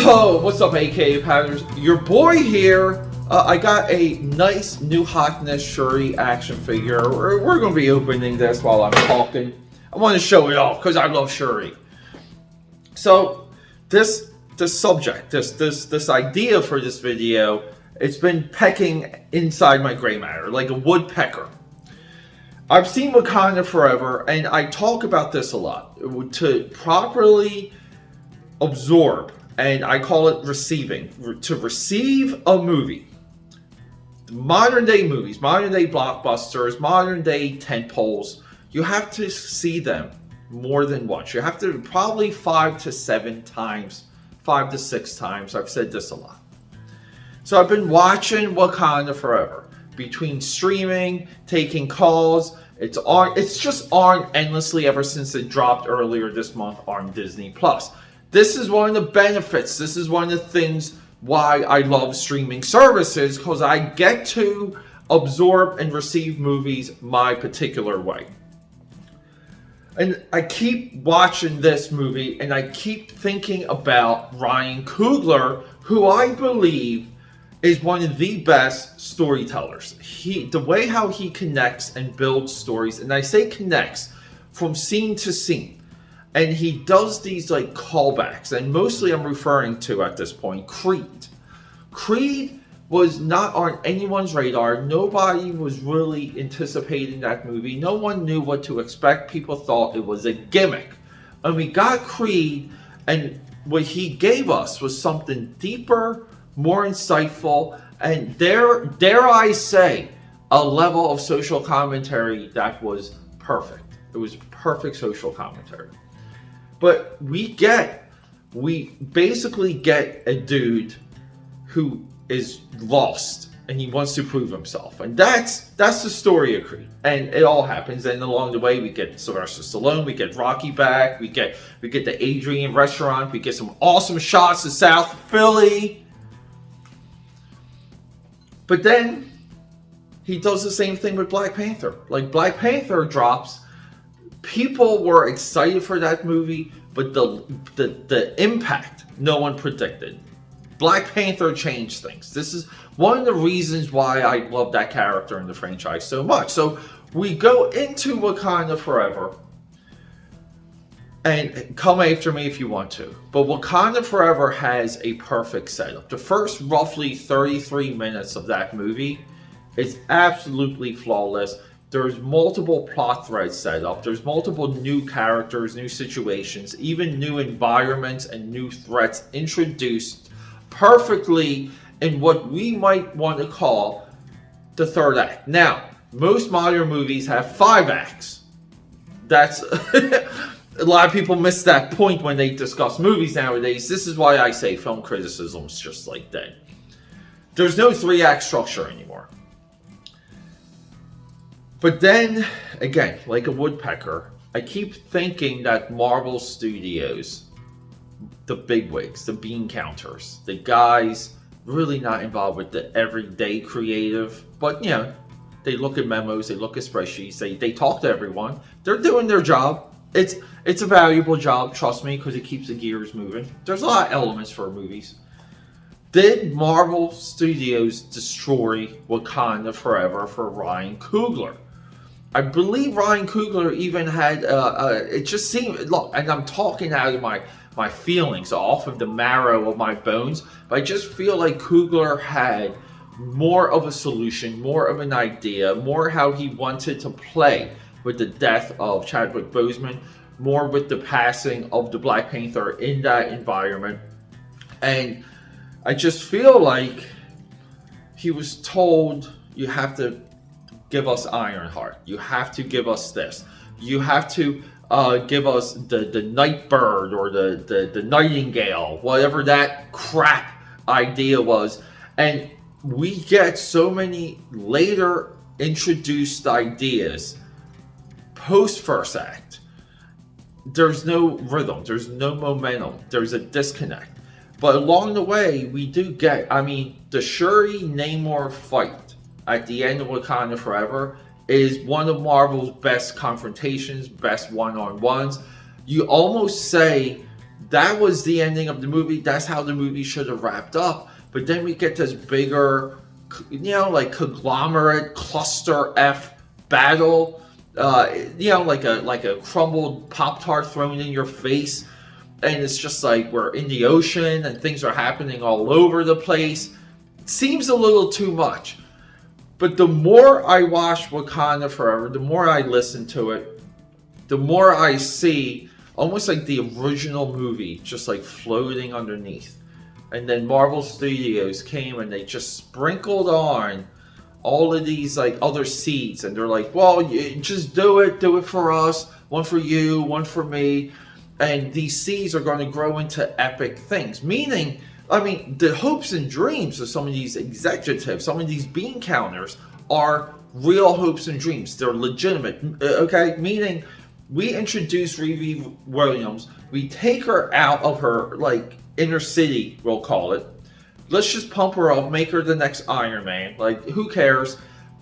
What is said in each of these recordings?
Yo, what's up, AKAPADers? Your boy here. I got a nice new hotness Shuri action figure. We're going to be opening this while I'm talking. I want to show it off because I love Shuri. So, this subject, this idea for this video, it's been pecking inside my gray matter like a woodpecker. I've seen Wakanda Forever, and I talk about this a lot. To properly absorb, and I call it receiving. To receive a movie, modern day movies, modern day blockbusters, modern day tentpoles, you have to see them more than once. You have to probably 5 to 7 times, 5 to 6 times. I've said this a lot. So I've been watching Wakanda Forever. Between streaming, taking calls, it's just on endlessly ever since it dropped earlier this month on Disney Plus. This is one of the benefits. This is one of the things why I love streaming services, because I get to absorb and receive movies my particular way. And I keep watching this movie and I keep thinking about Ryan Coogler, who I believe is one of the best storytellers. The way how he connects and builds stories, and I say connects from scene to scene. And he does these like callbacks, and mostly I'm referring to at this point Creed. Creed was not on anyone's radar. Nobody was really anticipating that movie. No one knew what to expect. People thought it was a gimmick. And we got Creed, and what he gave us was something deeper, more insightful, and dare I say, a level of social commentary that was perfect. It was perfect social commentary. But we basically get a dude who is lost and he wants to prove himself. And that's the story of Creed. And it all happens. And along the way, we get Sylvester Stallone, we get Rocky back, we get the Adrian restaurant, we get some awesome shots of South Philly. But then he does the same thing with Black Panther. Like, Black Panther drops. People were excited for that movie, but the impact no one predicted. Black Panther changed things. This is one of the reasons why I love that character in the franchise so much. So we go into Wakanda Forever, and come after me if you want to. But Wakanda Forever has a perfect setup. The first roughly 33 minutes of that movie is absolutely flawless. There's multiple plot threads set up. There's multiple new characters, new situations, even new environments and new threats introduced perfectly in what we might want to call the third act. Now, most modern movies have 5 acts. That's a lot of people miss that point when they discuss movies nowadays. This is why I say film criticism is just like that. There's no 3-act structure anymore. But then, again, like a woodpecker, I keep thinking that Marvel Studios, the bigwigs, the bean counters, the guys really not involved with the everyday creative, but, you know, they look at memos, they look at spreadsheets, they talk to everyone. They're doing their job. It's a valuable job, trust me, because it keeps the gears moving. There's a lot of elements for movies. Did Marvel Studios destroy Wakanda Forever for Ryan Coogler? I believe Ryan Coogler even had, it just seemed, look, and I'm talking out of my feelings, off of the marrow of my bones, but I just feel like Coogler had more of a solution, more of an idea, more how he wanted to play with the death of Chadwick Boseman, more with the passing of the Black Panther in that environment. And I just feel like he was told, you have to give us Ironheart. You have to give us this. You have to give us the Nightbird or the Nightingale, whatever that crap idea was. And we get so many later introduced ideas post first act. There's no rhythm. There's no momentum. There's a disconnect. But along the way, we do get, the Shuri Namor fight at the end of Wakanda Forever is one of Marvel's best confrontations, best one-on-ones. You almost say that was the ending of the movie. That's how the movie should have wrapped up. But then we get this bigger, like conglomerate cluster F battle. Like a crumbled Pop-Tart thrown in your face. And it's just like we're in the ocean and things are happening all over the place. It seems a little too much. But the more I watch Wakanda Forever, the more I listen to it, the more I see almost like the original movie just like floating underneath. And then Marvel Studios came and they just sprinkled on all of these like other seeds. And they're like, well, just do it for us. One for you, one for me. And these seeds are going to grow into epic things. Meaning, the hopes and dreams of some of these executives, some of these bean counters are real hopes and dreams. They're legitimate, okay? Meaning, we introduce Riri Williams. We take her out of her, like, inner city, we'll call it. Let's just pump her up, make her the next Iron Man. Like, who cares?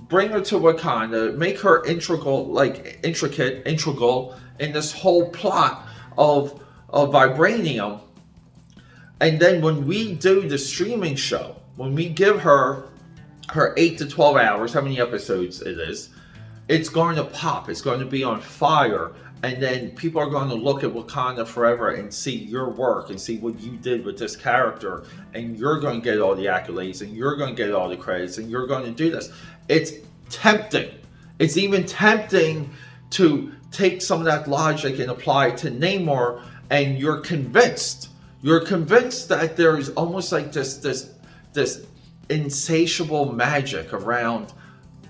Bring her to Wakanda, make her integral in this whole plot of vibranium. And then when we do the streaming show, when we give her 8 to 12 hours, how many episodes it is, it's going to pop. It's going to be on fire. And then people are going to look at Wakanda Forever and see your work and see what you did with this character. And you're going to get all the accolades and you're going to get all the credits and you're going to do this. It's tempting. It's even tempting to take some of that logic and apply it to Namor, and you're convinced. You're convinced that there is almost like this insatiable magic around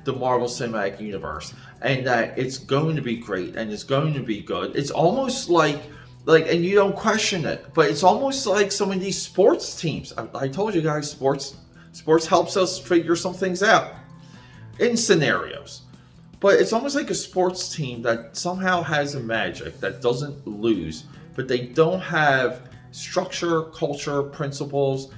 the Marvel Cinematic Universe, and that it's going to be great and it's going to be good. It's almost like, and you don't question it, but it's almost like some of these sports teams. I told you guys, sports helps us figure some things out in scenarios. But it's almost like a sports team that somehow has a magic that doesn't lose, but they don't have structure, culture, principles.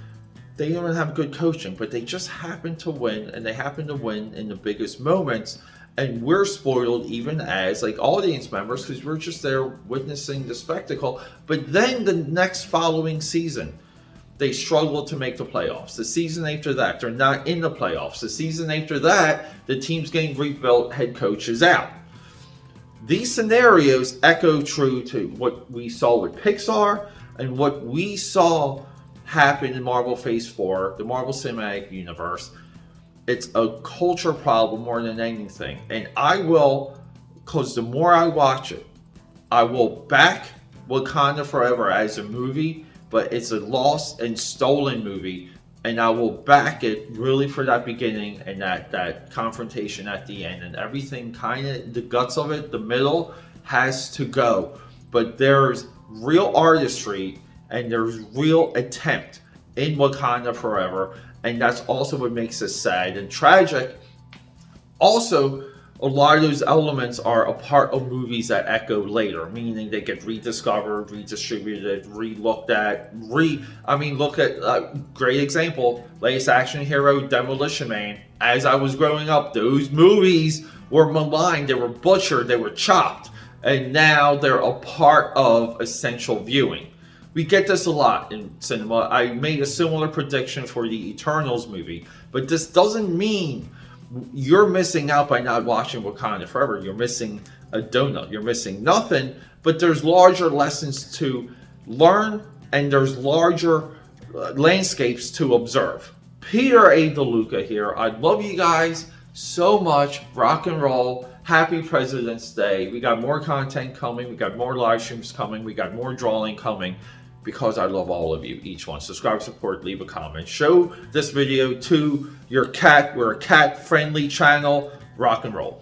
They don't have good coaching, but they just happen to win, and they happen to win in the biggest moments. And we're spoiled even as like audience members because we're just there witnessing the spectacle. But then the next following season, they struggle to make the playoffs. The season after that, they're not in the playoffs. The season after that, the team's getting rebuilt, head coach is out. These scenarios echo true to what we saw with Pixar and what we saw happen in Marvel Phase 4, the Marvel Cinematic Universe. It's a culture problem more than anything. And I will, because the more I watch it, I will back Wakanda Forever as a movie, but it's a lost and stolen movie, and I will back it really for that beginning and that confrontation at the end, and everything kind of, the guts of it, the middle has to go. But there's real artistry and there's real attempt in Wakanda Forever, and that's also what makes it sad and tragic. Also, a lot of those elements are a part of movies that echo later, meaning they get rediscovered, redistributed, re-looked at, look at, great example, latest action hero, Demolition Man. As I was growing up, those movies were maligned, they were butchered, they were chopped, and now they're a part of essential viewing. We get this a lot in cinema. I made a similar prediction for the Eternals movie, but this doesn't mean you're missing out by not watching Wakanda Forever. You're missing a donut. You're missing nothing, but there's larger lessons to learn and there's larger landscapes to observe. Peter A. DeLuca here. I love you guys so much. Rock and roll. Happy President's Day. We got more content coming. We got more live streams coming. We got more drawing coming. Because I love all of you, each one. Subscribe, support, leave a comment. Show this video to your cat. We're a cat-friendly channel. Rock and roll.